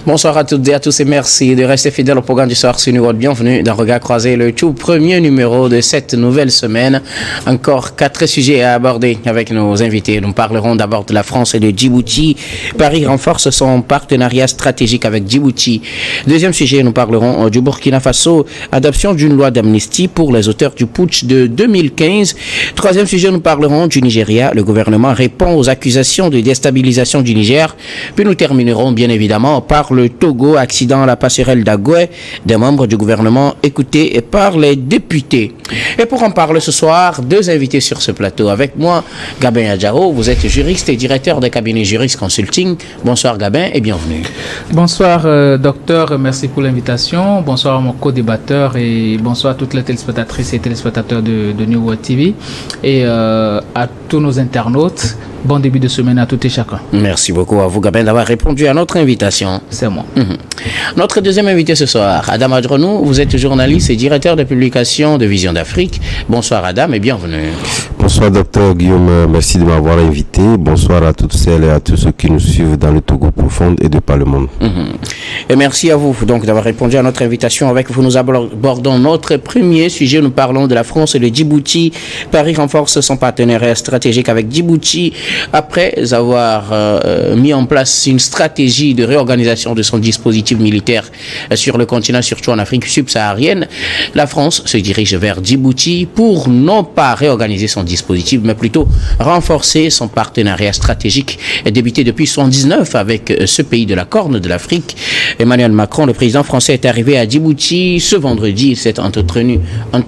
Bonsoir à toutes et à tous et merci de rester fidèles au programme du soir sur World. Bienvenue dans Regard Croisé, le tout premier numéro de cette nouvelle semaine. Encore 4 sujets à aborder avec nos invités. Nous parlerons d'abord de la France et de Djibouti. Paris renforce son partenariat stratégique avec Djibouti. Deuxième sujet, nous parlerons du Burkina Faso, adoption d'une loi d'amnistie pour les auteurs du putsch de 2015. Troisième sujet, nous parlerons du Nigeria. Le gouvernement répond aux accusations de déstabilisation du Niger. Puis nous terminerons bien évidemment par le Togo, accident à la passerelle d'Agoué, des membres du gouvernement écoutés par les députés. Et pour en parler ce soir, 2 invités sur ce plateau. Avec moi, Gabin Adjaro, vous êtes juriste et directeur des cabinets Juriste Consulting. Bonsoir Gabin et bienvenue. Bonsoir docteur, merci pour l'invitation. Bonsoir à mon co-débatteur et bonsoir à toutes les téléspectatrices et téléspectateurs de New World TV et à tous nos internautes. Bon début de semaine à tout et chacun. Merci beaucoup à vous, Gabin, d'avoir répondu à notre invitation. C'est moi. Notre deuxième invité ce soir, Adam Adronou, vous êtes journaliste et directeur de publication de Vision d'Afrique. Bonsoir Adam et bienvenue. Bonsoir docteur Guillaume, merci de m'avoir invité. Bonsoir à toutes celles et à tous ceux qui nous suivent dans le Togo profond et de par le monde. Et merci à vous donc d'avoir répondu à notre invitation. Avec vous, nous abordons notre premier sujet. Nous parlons de la France et de Djibouti. Paris renforce son partenariat stratégique avec Djibouti après avoir mis en place une stratégie de réorganisation de son dispositif militaire sur le continent, surtout en Afrique subsaharienne. La France se dirige vers Djibouti pour non pas réorganiser son dispositif, mais plutôt renforcer son partenariat stratégique débuté depuis 1979 avec ce pays de la Corne de l'Afrique. Emmanuel Macron, le président français, est arrivé à Djibouti ce vendredi. Il s'est entretenu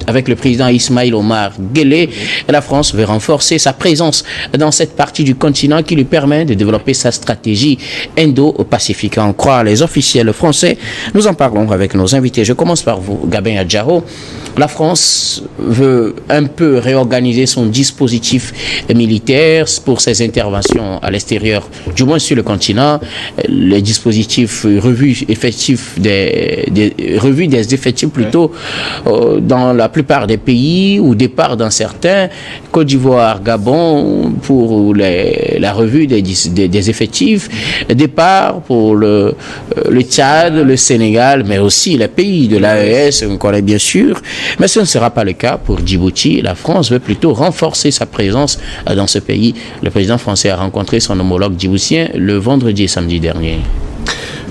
avec le président Ismaïl Omar Guelleh. La France veut renforcer sa présence dans cette partie du continent qui lui permet de développer sa stratégie indo-pacifique. En croire les officiels français, nous en parlons avec nos invités. Je commence par vous, Gabin Adjaro. La France veut un peu réorganiser son dispositif militaire pour ses interventions à l'extérieur, du moins sur le continent. Les dispositifs revus des effectifs plutôt dans la plupart des pays ou départ dans certains, Côte d'Ivoire, Gabon pour la revue des effectifs, départ pour le Tchad, le Sénégal, mais aussi les pays de l'AES, on connaît bien sûr. Mais ce ne sera pas le cas pour Djibouti. La France veut plutôt renforcer sa présence dans ce pays. Le président français a rencontré son homologue djiboutien le vendredi et samedi dernier.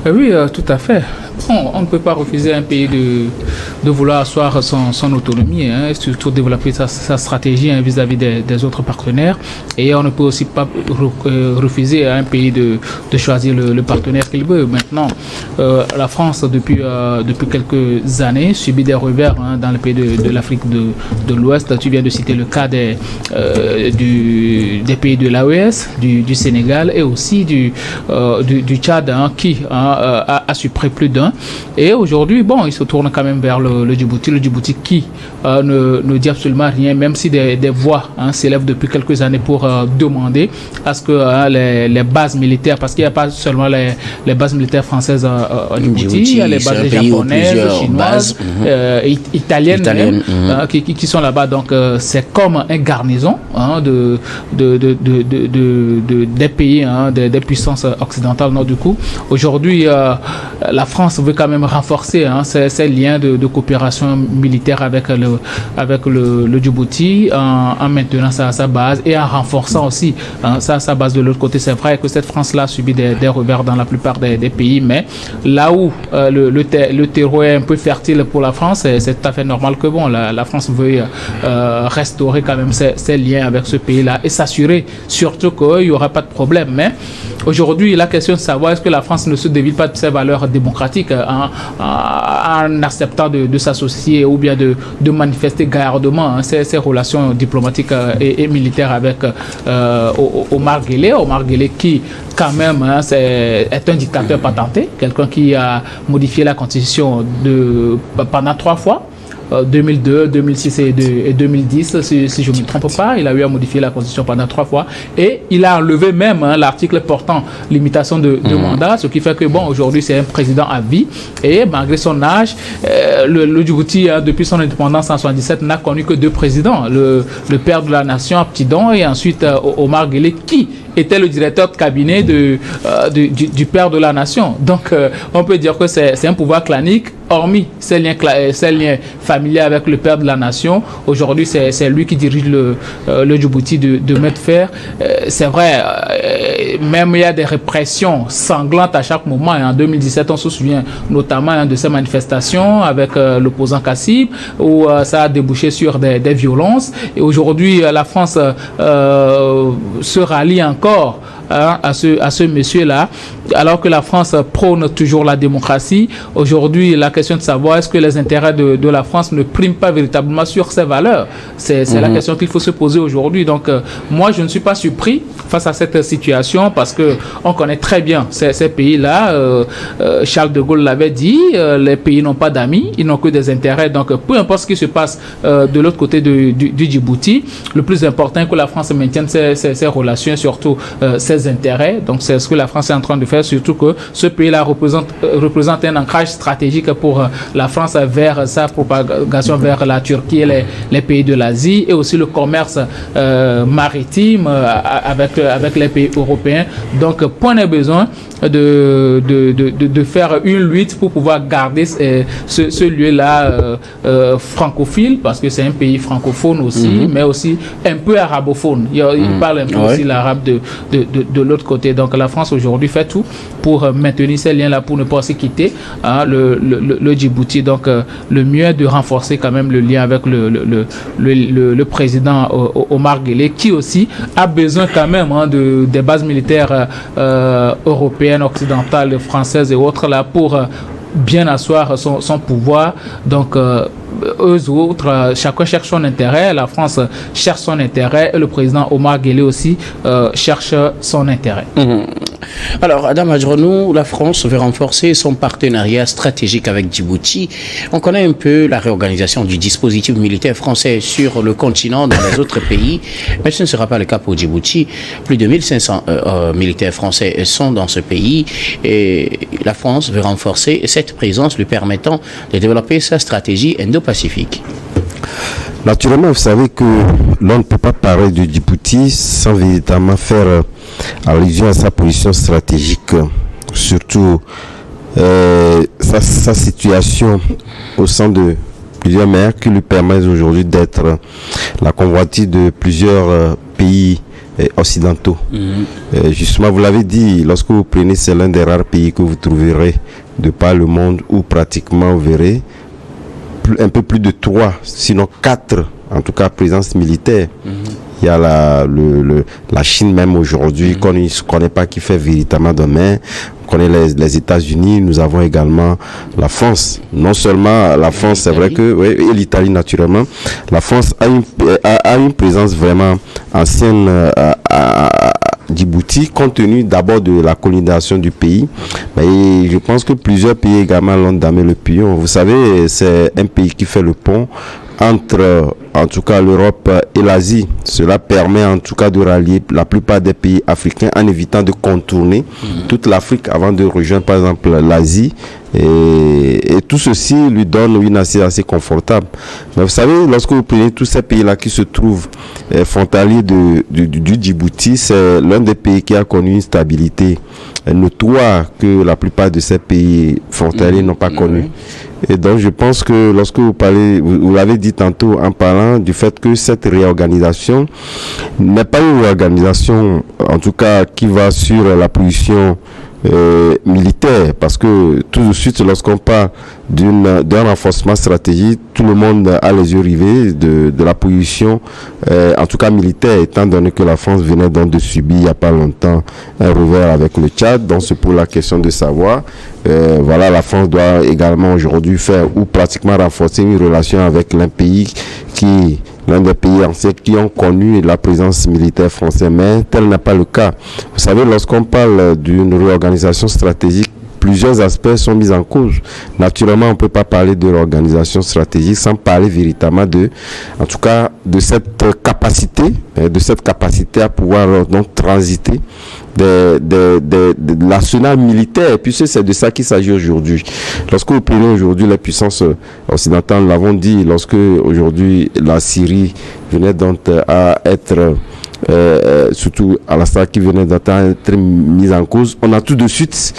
Oui, tout à fait. Bon, on ne peut pas refuser à un pays de vouloir asseoir son autonomie, surtout développer sa stratégie vis-à-vis des autres partenaires. Et on ne peut aussi pas refuser à un pays de choisir le partenaire qu'il veut. Maintenant, la France, depuis quelques années, subit des revers dans le pays de l'Afrique de l'Ouest. Tu viens de citer le cas des pays de l'AES, du Sénégal et aussi du Tchad, qui a su près plus d'un. Et aujourd'hui, bon, il se tourne quand même vers le Djibouti qui ne dit absolument rien, même si des voix s'élèvent depuis quelques années pour demander à ce que les bases militaires, parce qu'il n'y a pas seulement les bases militaires françaises au Djibouti, il y a les bases japonaises, chinoises, italiennes même, qui sont là-bas. Donc c'est comme un garnison des pays, des puissances occidentales. Donc, du coup, aujourd'hui, la France veut quand même renforcer ces liens de coopération militaire avec le Djibouti en maintenant sa base et en renforçant aussi sa base de l'autre côté. C'est vrai que cette France-là subit des revers dans la plupart des pays, mais là où le terreau est un peu fertile pour la France, c'est tout à fait normal que la France veuille restaurer quand même ses liens avec ce pays-là et s'assurer surtout qu'il n'y aura pas de problème. Mais aujourd'hui, la question de savoir est-ce que la France ne se dévie pas de ses valeurs démocratiques en acceptant de s'associer ou bien de manifester gaillardement ses relations diplomatiques et militaires avec Omar Guelleh qui quand même est un dictateur patenté, quelqu'un qui a modifié la constitution pendant 3 fois. 2002, 2006 et 2010, si je ne me trompe pas, il a eu à modifier la constitution pendant 3 fois et il a enlevé même l'article portant limitation de mandat, ce qui fait que aujourd'hui c'est un président à vie et malgré son âge, le Djibouti depuis son indépendance en 1977 n'a connu que 2 présidents, le père de la nation Abtidon et ensuite Omar Guelleh qui était le directeur de cabinet du père de la nation. Donc, on peut dire que c'est un pouvoir clanique, hormis ces liens familiers avec le père de la nation. Aujourd'hui, c'est lui qui dirige le Djibouti de main de fer. C'est vrai, même il y a des répressions sanglantes à chaque moment. En 2017, on se souvient notamment de ces manifestations avec l'opposant Kassib, où ça a débouché sur des violences. Et aujourd'hui, la France se rallie encore à ce monsieur-là, alors que la France prône toujours la démocratie. Aujourd'hui, la question de savoir est-ce que les intérêts de la France ne priment pas véritablement sur ses valeurs, c'est la question qu'il faut se poser aujourd'hui. Donc, moi, je ne suis pas surpris face à cette situation, parce que on connaît très bien ces pays-là. Charles de Gaulle l'avait dit, les pays n'ont pas d'amis, ils n'ont que des intérêts. Donc, peu importe ce qui se passe de l'autre côté du Djibouti, le plus important est que la France maintienne ses relations, surtout ses intérêts. Donc, c'est ce que la France est en train de faire, surtout que ce pays-là représente un ancrage stratégique pour la France vers sa propagation vers la Turquie et les pays de l'Asie, et aussi le commerce maritime avec les pays européens. Donc, point n'est besoin de faire une lutte pour pouvoir garder ce lieu-là francophile, parce que c'est un pays francophone aussi, mais aussi un peu arabophone. Il parle un peu aussi l'arabe de l'autre côté. Donc la France aujourd'hui fait tout pour maintenir ces liens-là, pour ne pas se quitter le Djibouti. Donc le mieux est de renforcer quand même le lien avec le président Omar Guelleh, qui aussi a besoin quand même des bases militaires européennes, occidentales, françaises et autres là pour bien asseoir son pouvoir. Donc eux autres, chacun cherche son intérêt. La France cherche son intérêt et le président Omar Guelleh aussi cherche son intérêt. Alors, Adam Adjronou, la France veut renforcer son partenariat stratégique avec Djibouti. On connaît un peu la réorganisation du dispositif militaire français sur le continent, dans les autres pays, mais ce ne sera pas le cas pour Djibouti. Plus de 1500 militaires français sont dans ce pays et la France veut renforcer cette présence, lui permettant de développer sa stratégie indo-pacifique. Naturellement, vous savez que l'on ne peut pas parler de Djibouti sans véritablement faire allusion à sa position stratégique, surtout sa situation au sein de plusieurs mers qui lui permettent aujourd'hui d'être la convoitise de plusieurs pays occidentaux. Justement, vous l'avez dit, lorsque vous prenez, c'est l'un des rares pays que vous trouverez de par le monde où pratiquement vous verrez un peu plus de 3, sinon 4, en tout cas, présences militaires. Il y a la Chine même aujourd'hui, qu'on ne connaît pas, qui fait véritablement de main. On connaît les États-Unis, nous avons également la France. Non seulement la France, c'est vrai que, et l'Italie naturellement. La France a une présence vraiment ancienne à Djibouti, compte tenu d'abord de la colonisation du pays. Mais je pense que plusieurs pays également l'ont damé le pion. Vous savez, c'est un pays qui fait le pont entre, en tout cas, l'Europe et l'Asie. Cela permet, en tout cas, de rallier la plupart des pays africains en évitant de contourner toute l'Afrique avant de rejoindre, par exemple, l'Asie. Et tout ceci lui donne une assise assez confortable. Mais vous savez, lorsque vous prenez tous ces pays-là qui se trouvent frontaliers du Djibouti, c'est l'un des pays qui a connu une stabilité notoire que la plupart de ces pays frontaliers n'ont pas connu. Et donc, je pense que lorsque vous parlez, vous l'avez dit tantôt en parlant du fait que cette réorganisation n'est pas une réorganisation, en tout cas, qui va sur la position militaire, parce que tout de suite, lorsqu'on parle d'un renforcement stratégique, tout le monde a les yeux rivés de la position, en tout cas militaire, étant donné que la France venait donc de subir il n'y a pas longtemps un revers avec le Tchad. Donc c'est pour la question de savoir, voilà, la France doit également aujourd'hui faire ou pratiquement renforcer une relation avec l'un des pays anciens qui ont connu la présence militaire française, mais tel n'est pas le cas. Vous savez, lorsqu'on parle d'une réorganisation stratégique, plusieurs aspects sont mis en cause. Naturellement, on ne peut pas parler de réorganisation stratégique sans parler véritablement en tout cas, de cette capacité à pouvoir donc transiter de l'arsenal militaire, puisque c'est de ça qu'il s'agit aujourd'hui. Lorsque vous prenez aujourd'hui les puissances occidentales, nous l'avons dit, lorsque aujourd'hui la Syrie venait donc à être surtout Alassane qui venait d'être mise en cause, on a tout de suite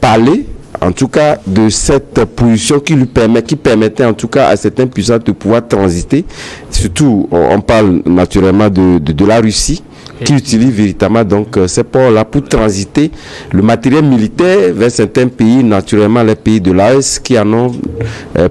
parlé, en tout cas, de cette position qui permettait en tout cas à certains puissants de pouvoir transiter. Surtout, on parle naturellement de la Russie, qui utilise véritablement donc ces ports-là pour transiter le matériel militaire vers certains pays, naturellement les pays de l'AES qui en ont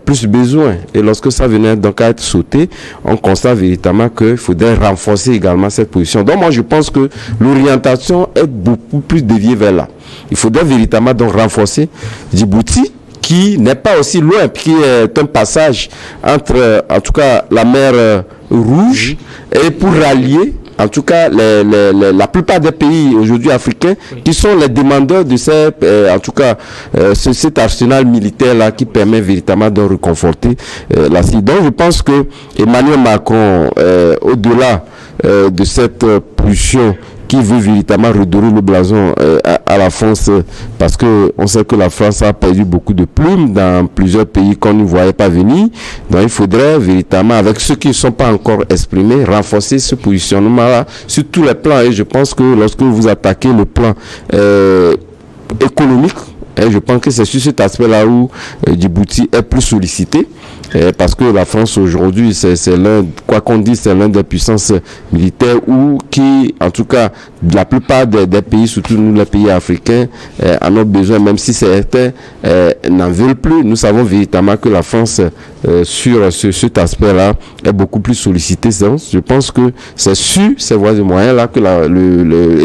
plus besoin. Et lorsque ça venait donc à être sauté, on constate véritablement qu'il faudrait renforcer également cette position. Donc moi je pense que l'orientation est beaucoup plus déviée vers là. Il faudrait véritablement donc renforcer Djibouti, qui n'est pas aussi loin, qui est un passage entre en tout cas la mer Rouge, et pour rallier en tout cas la plupart des pays aujourd'hui africains qui sont les demandeurs de cet arsenal militaire là qui permet véritablement de réconforter la Syrie. Donc je pense que Emmanuel Macron, au-delà de cette position qui veut véritablement redorer le blason à la France, parce que on sait que la France a perdu beaucoup de plumes dans plusieurs pays qu'on ne voyait pas venir. Donc il faudrait véritablement, avec ceux qui ne sont pas encore exprimés, renforcer ce positionnement-là sur tous les plans. Et je pense que lorsque vous attaquez le plan économique, et je pense que c'est sur cet aspect-là où Djibouti est plus sollicité, parce que la France aujourd'hui, c'est l'un, quoi qu'on dise, c'est l'un des puissances militaires qui, en tout cas, la plupart des pays, surtout nous les pays africains, en ont besoin, même si certains n'en veulent plus. Nous savons véritablement que la France, sur cet aspect-là, est beaucoup plus sollicitée. Je pense que c'est sur ces voies et moyens-là que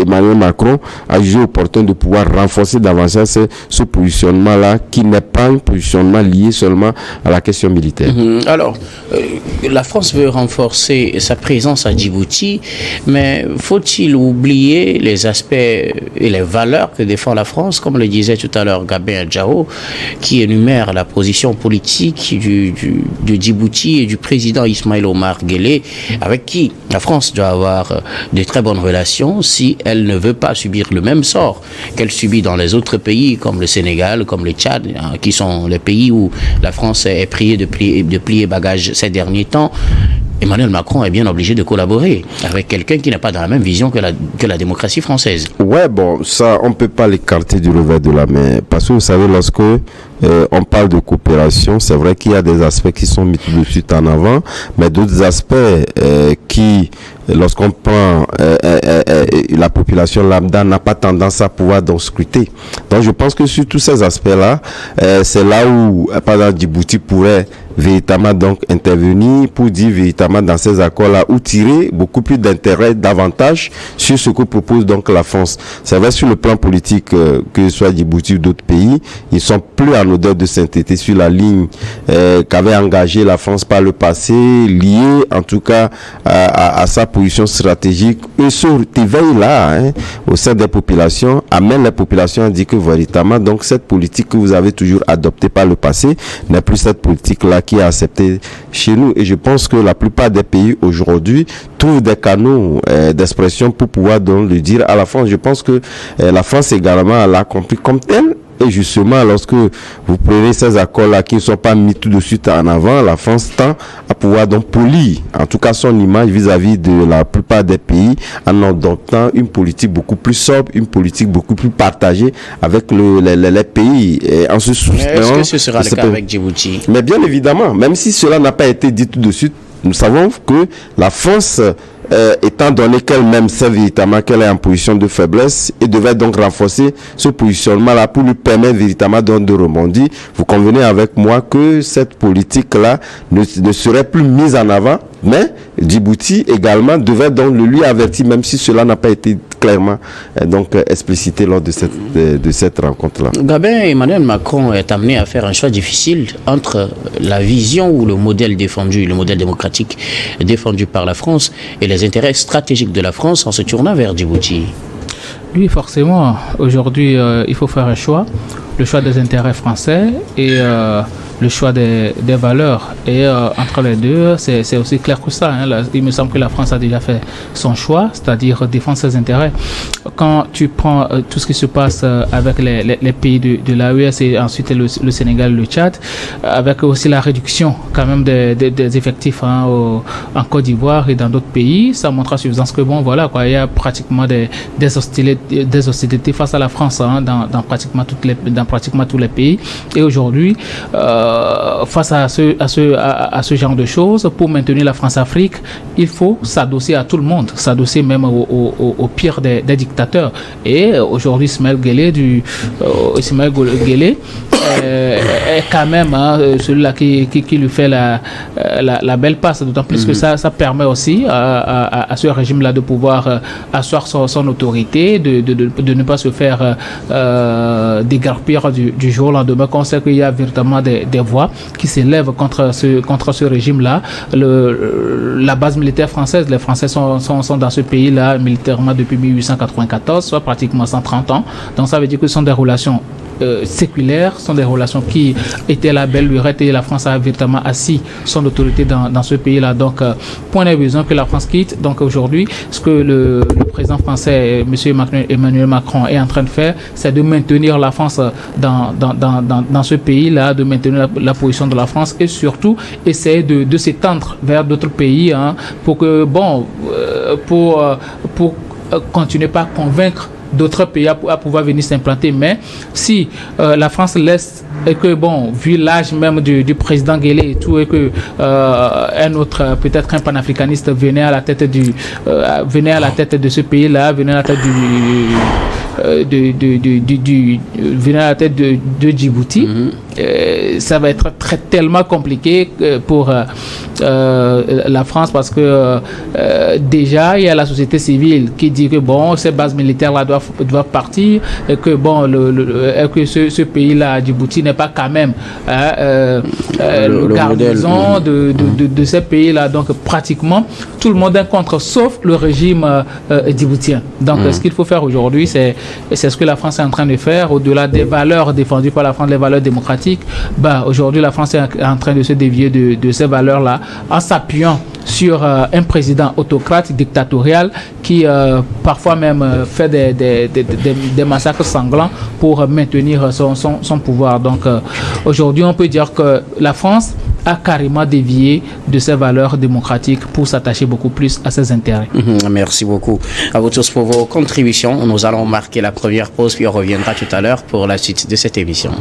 Emmanuel Macron a jugé opportun de pouvoir renforcer davantage ce positionnement-là, qui n'est pas un positionnement lié seulement à la question militaire. Alors, la France veut renforcer sa présence à Djibouti, mais faut-il oublier les aspects et les valeurs que défend la France, comme le disait tout à l'heure Gabin Adjao, qui énumère la position politique de Djibouti et du président Ismaël Omar Guelleh, avec qui la France doit avoir de très bonnes relations si elle ne veut pas subir le même sort qu'elle subit dans les autres pays, comme le Sénégal, comme le Tchad, qui sont les pays où la France est priée de plier bagages ces derniers temps. Emmanuel Macron est bien obligé de collaborer avec quelqu'un qui n'a pas dans la même vision que la démocratie française. Ouais, bon, ça, on ne peut pas l'écarter du revers de la main. Parce que vous savez, lorsque on parle de coopération, c'est vrai qu'il y a des aspects qui sont mis tout de suite en avant, mais d'autres aspects qui, lorsqu'on prend la population lambda, n'a pas tendance à pouvoir donc scruter. Donc je pense que sur tous ces aspects-là, c'est là où, par exemple, Djibouti pourrait véritablement donc intervenir pour dire véritablement dans ces accords-là où tirer beaucoup plus d'intérêt, d'avantages sur ce que propose donc la France. C'est vrai, sur le plan politique, que ce soit Djibouti ou d'autres pays, ils sont plus en odeur de sainteté sur la ligne qu'avait engagée la France par le passé, liée en tout cas à sa position stratégique. Et ce éveil-là, au sein des populations, amène les populations à dire que véritablement, donc cette politique que vous avez toujours adoptée par le passé n'est plus cette politique-là qui est acceptée chez nous. Et je pense que la plupart des pays aujourd'hui trouvent des canaux d'expression pour pouvoir donc le dire à la France. Je pense que la France également l'a compris comme telle. Et justement, lorsque vous prenez ces accords-là qui ne sont pas mis tout de suite en avant, la France tend à pouvoir donc polir, en tout cas son image vis-à-vis de la plupart des pays, en adoptant une politique beaucoup plus sobre, une politique beaucoup plus partagée avec les pays. Et en ce est-ce que ce sera le cas avec Djibouti? Mais bien évidemment, même si cela n'a pas été dit tout de suite, nous savons que la France, étant donné qu'elle-même sait véritablement qu'elle est en position de faiblesse et devait donc renforcer ce positionnement-là pour lui permettre véritablement de rebondir, vous convenez avec moi que cette politique-là ne serait plus mise en avant, mais Djibouti également devait donc le lui avertir, même si cela n'a pas été clairement donc explicité lors de cette rencontre-là. Gabin, Emmanuel Macron est amené à faire un choix difficile entre la vision ou le modèle défendu, le modèle démocratique défendu par la France et les intérêts stratégiques de la France en se tournant vers Djibouti. Oui, forcément. Aujourd'hui, il faut faire un choix. Le choix des intérêts français et le choix des valeurs. Et entre les deux, c'est aussi clair que ça. Là, il me semble que la France a déjà fait son choix, c'est-à-dire défendre ses intérêts. Quand tu prends tout ce qui se passe avec les pays de l'AES et ensuite le Sénégal, le Tchad, avec aussi la réduction quand même des effectifs en Côte d'Ivoire et dans d'autres pays, ça montre à suffisance que bon, voilà, quoi, il y a pratiquement des hostilités face à la France dans pratiquement tous les pays. Et aujourd'hui, face à ce genre de choses, pour maintenir la France-Afrique, il faut s'adosser à tout le monde, s'adosser même au pire des dictateurs. Et aujourd'hui, Ismaël Guelleh est quand même celui-là qui lui fait la belle passe, d'autant plus que ça permet aussi à ce régime-là de pouvoir asseoir son autorité, de ne pas se faire dégarpir du jour au lendemain. On sait qu'il y a véritablement des voix qui s'élèvent contre ce régime-là. La base militaire française, les Français sont dans ce pays-là militairement depuis 1894, soit pratiquement 130 ans. Donc ça veut dire que ce sont des relations séculaires, sont des relations qui étaient la belle lurette et la France a véritablement assis son autorité dans ce pays-là. Donc, point de vue que la France quitte. Donc aujourd'hui, ce que le président français, M. Emmanuel Macron, est en train de faire, c'est de maintenir la France dans ce pays-là, de maintenir la position de la France et surtout essayer de s'étendre vers d'autres pays pour que, pour continuer par convaincre d'autres pays à pouvoir venir s'implanter. Mais si la France laisse et que vu l'âge même du président Guelleh et tout, et que un autre, peut-être un panafricaniste venait à la tête de ce pays-là, venait à la tête venait à la tête de Djibouti, ça va être tellement compliqué pour la France, parce que déjà il y a la société civile qui dit que ces bases militaires là doivent partir, et que que ce pays-là, Djibouti, n'est pas quand même le garnison de ces pays-là. Donc pratiquement tout le monde est contre, sauf le régime djiboutien. Donc ce qu'il faut faire aujourd'hui, c'est ce que la France est en train de faire, au-delà des valeurs défendues par la France, les valeurs démocratiques. Aujourd'hui, la France est en train de se dévier de ces valeurs-là en s'appuyant sur un président autocrate, dictatorial, qui parfois même fait des massacres sanglants pour maintenir son pouvoir. Donc aujourd'hui, on peut dire que la France a carrément dévié de ses valeurs démocratiques pour s'attacher beaucoup plus à ses intérêts. Merci beaucoup à vous tous pour vos contributions. Nous allons marquer la première pause, puis on reviendra tout à l'heure pour la suite de cette émission.